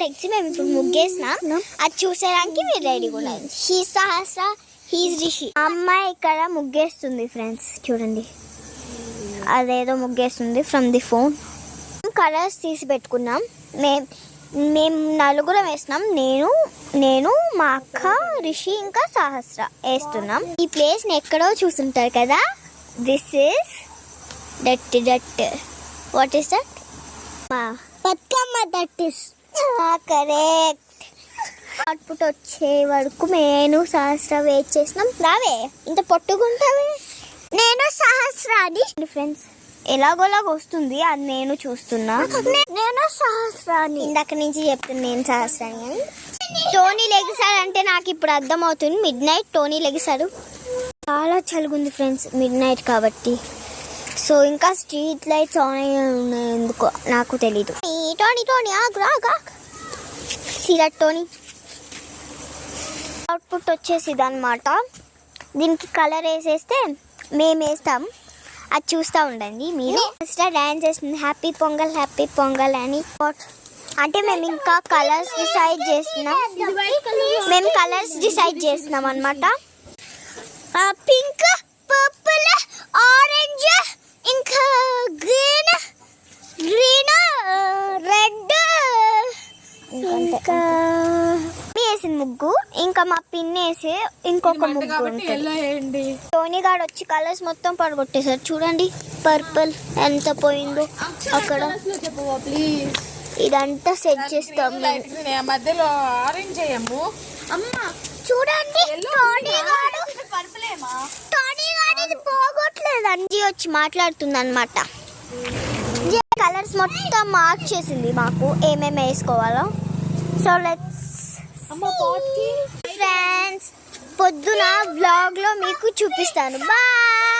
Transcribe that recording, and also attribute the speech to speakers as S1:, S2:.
S1: Legs మేము ఇప్పుడు ముగ్గేసినాం. అది చూసేదానికి మీరు రెడీగా ఉన్నారు. He Sahasra, he's Rishi. అమ్మాయి ఇక్కడ ముగ్గేస్తుంది ఫ్రెండ్స్, చూడండి అదేదో ముగ్గేస్తుంది ఫ్రమ్ ది ఫోన్. కలర్స్ తీసి పెట్టుకున్నాం. మేము నలుగురం వేసినాం. నేను మా అక్క, రిషి ఇంకా సహస్ర వేస్తున్నాం. ఈ ప్లేస్ని ఎక్కడో చూస్తుంటారు కదా. This is that. What is that? Bathukamma. That is correct. Output వచ్చే వరకు నేను సహస్ర వెయిట్ చేసినాం. రావే, ఇంత పొట్టుకుంటావే. నేను సహస్రాని ఫ్రెండ్స్. ఎలాగోలాగ వస్తుంది, అది నేను చూస్తున్నా. నేను సహస్రాని ఇందాక నుంచి చెప్తున్నా, నేను సహస్రాని అని. టోనీ లెగిసాడు అంటే నాకు ఇప్పుడు అర్థమవుతుంది. మిడ్ నైట్ టోనీ లెగిసాడు. చాలా చలిగుంది ఫ్రెండ్స్, మిడ్ నైట్ కాబట్టి. సో ఇంకా స్ట్రీట్ లైట్స్ ఆన్ అయ్యి ఉన్నాయి, ఎందుకో నాకు తెలీదు. టోనీ ఆగు. సిరట్ టోనీ. అవుట్పుట్ వచ్చేసిది అనమాట. దీనికి కలర్ వేసేస్తే మేము వేస్తాం, అది చూస్తూ ఉండండి మీరు. ఫస్ట్ డ్యాన్స్ చేస్తుంది హ్యాపీ పొంగల్ అని. అంటే మేము ఇంకా కలర్స్ డిసైడ్ చేస్తున్నాం అనమాట. పింక్, పర్పుల్, ఆరెంజ్, ఇంకా గ్రీన్, రెడ్, ఇంకా వేసింది ముగ్గు. ఇంకా మా పిన్ వేసి ఇంకొక ముగ్గు ఉంటుంది. టోనీ గాడు వచ్చి కలర్స్ మొత్తం పడగొట్టేశారు. చూడండి పర్పుల్ ఎంత పోయిందో అక్కడ. ఇదంతా సెట్ చేస్తాం
S2: మధ్యలో ఆరెంజ్ చేయము.
S1: చూడండి టోనీ గాడు ఇది పోగొట్టలేదు. అంజీ వచ్చి మాట్లాడుతుంది అనమాట. కలర్స్ మొత్తం మార్క్ చేసింది మాకు ఏమేమి వేసుకోవాలో. సో లెట్స్ ఫ్రెండ్స్, పొద్దున వ్లాగ్ లో మీకు చూపిస్తాను. బాయ్.